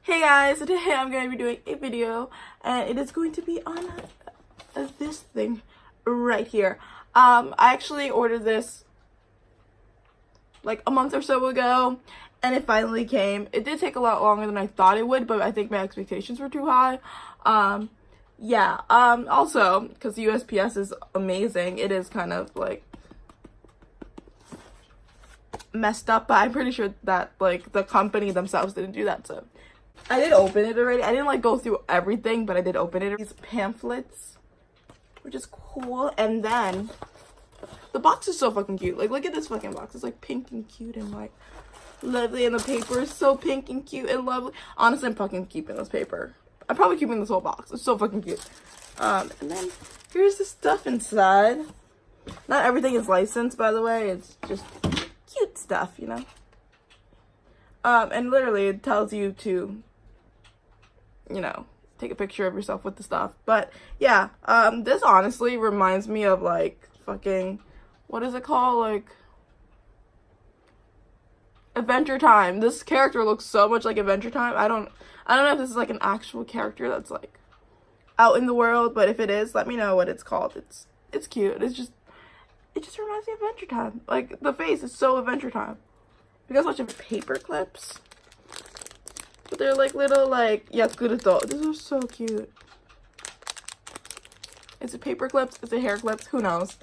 Hey guys, today I'm going to be doing a video and it is going to be on this thing right here. I actually ordered this like a month or so ago and it finally came. It did take a lot longer than I thought it would, but I think my expectations were too high. Also, because USPS is amazing, it is kind of like messed up, but I'm pretty sure that like the company themselves didn't do that, so I did open it already. I didn't like go through everything, but I did open it. These pamphlets, which is cool. And then the box is so fucking cute. Like, look at this fucking box. It's like pink and cute and like lovely, and the paper is so pink and cute and lovely. Honestly, I'm fucking keeping this paper. I'm probably keeping this whole box. It's so fucking cute. And then here's the stuff inside. Not everything is licensed, by the way. It's just cute stuff, you know. And literally it tells you to, you know, take a picture of yourself with the stuff. But yeah, this honestly reminds me of like fucking, what is it called? Like Adventure Time. This character looks so much like Adventure Time. I don't know if this is like an actual character that's like out in the world, but if it is, let me know what it's called. It's cute. It just reminds me of Adventure Time. Like the face is so Adventure Time. You guys watching paper clips? But they're like little like yakuruto. These are so cute. Is it paper clips? Is it hair clips? Who knows?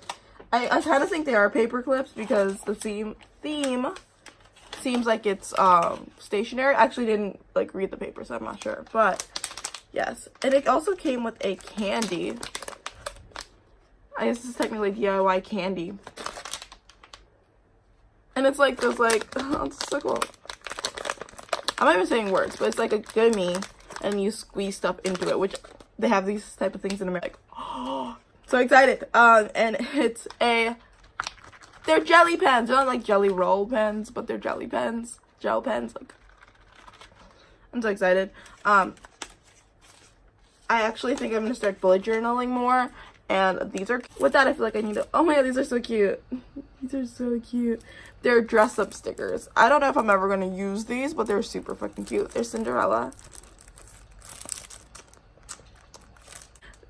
I kind of think they are paper clips because the theme seems like it's stationary. I actually didn't like read the paper, so I'm not sure. But yes, and it also came with a candy. I guess this is technically DIY candy. And it's like those like, oh, it's so cool. I'm not even saying words, but it's like a gummy and you squeeze stuff into it, which they have these type of things in America. Like, oh, so excited. And they're jelly pens. They're not like jelly roll pens, but they're jelly pens, gel pens. Like, I'm so excited. I actually think I'm gonna start bullet journaling more. And these are, with that I feel like I need to, oh my god, these are so cute. These are so cute. They're dress up stickers. I don't know if I'm ever going to use these, but they're super fucking cute. They're Cinderella.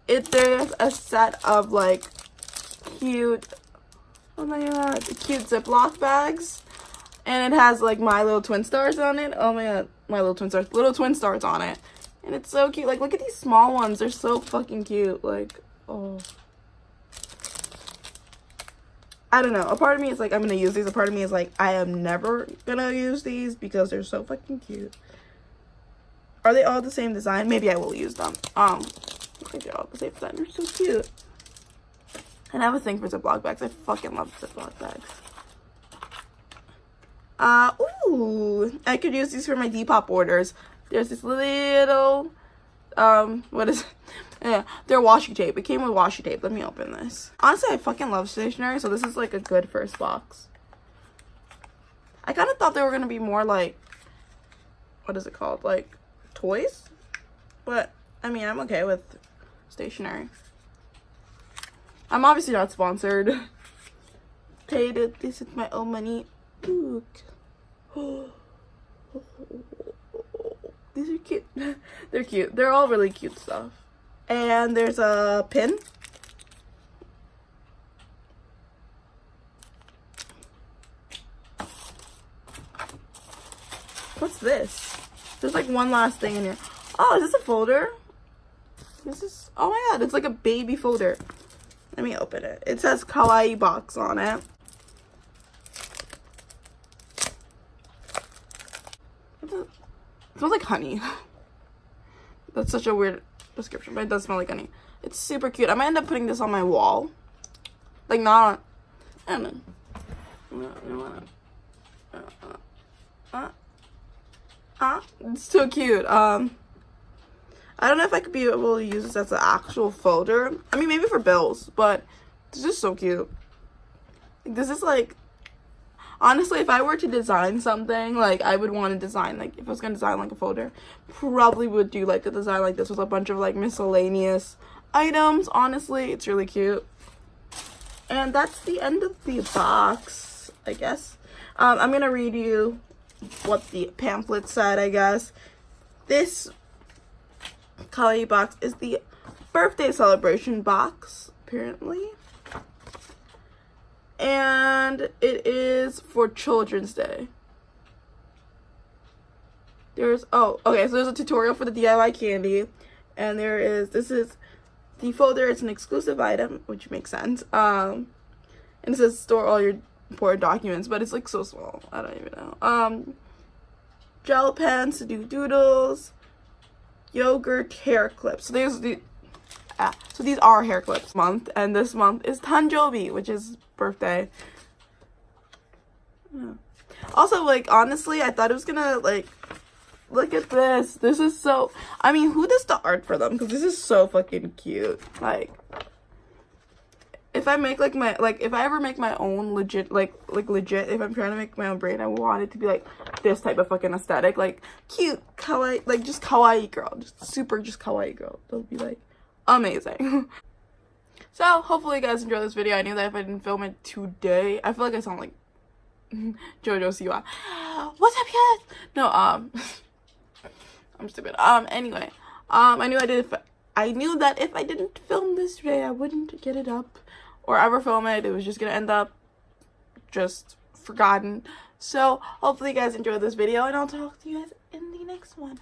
There's a set of like cute, oh my god, cute Ziploc bags. And it has like My Little Twin Stars on it. Oh my god, My Little Twin Stars, little twin stars on it. And it's so cute. Like, look at these small ones. They're so fucking cute. Like, oh, I don't know. A part of me is like, I'm gonna use these. A part of me is like, I am never gonna use these because they're so fucking cute. Are they all the same design? Maybe I will use them. I think they're all the same design. They're so cute. And I have a thing for Ziploc bags. I fucking love Ziploc bags. Ooh, I could use these for my Depop orders. There's this little, what is it? Yeah, they're washi tape. It came with washi tape. Let me open this. Honestly, I fucking love stationery, so this is like a good first box. I kind of thought they were going to be more like, what is it called? Like toys? But, I mean, I'm okay with stationery. I'm obviously not sponsored. Paid it. This is my own money. Look. These are cute. They're cute. They're all really cute stuff. And there's a pin. What's this? There's like one last thing in here. Oh, is this a folder? This is, oh my god, it's like a baby folder. Let me open it. It says Kawaii Box on it. It smells like honey. That's such a weird description, but it does smell like honey. It's super cute. I might end up putting this on my wall. Like, not on, I don't know. It's so cute. I don't know if I could be able to use this as an actual folder. I mean, maybe for bills, but this is so cute. Like, this is like, honestly, if I were to design something, like, I would want to design, like, if I was going to design, like, a folder, probably would do, like, a design like this with a bunch of, like, miscellaneous items. Honestly, it's really cute. And that's the end of the box, I guess. I'm going to read you what the pamphlet said, I guess. This Kawaii Box is the birthday celebration box, apparently. And it is for Children's Day. So there's a tutorial for the DIY candy. And this is the folder. It's an exclusive item, which makes sense. And it says store all your important documents, but it's like so small. I don't even know. Gel pens to do doodles. Yogurt hair clips. So these are hair clips month, and this month is Tanjobi, which is birthday. Yeah. Also, like, honestly, I thought it was gonna, like, look at this. This is so, I mean, who does the art for them? Because this is so fucking cute. Like, if I make, like, if I ever make my own legit, legit, if I'm trying to make my own brain, I want it to be, like, this type of fucking aesthetic. Like, cute, kawaii, like, just kawaii girl. Just super, just kawaii girl. That'll be, like, amazing. So, hopefully you guys enjoyed this video. I knew that if I didn't film it today, I feel like I sound like JoJo Siwa. What's up, guys? No, I'm stupid. Anyway, I knew that if I didn't film this today, I wouldn't get it up or ever film it. It was just gonna end up just forgotten. So, hopefully you guys enjoyed this video, and I'll talk to you guys in the next one.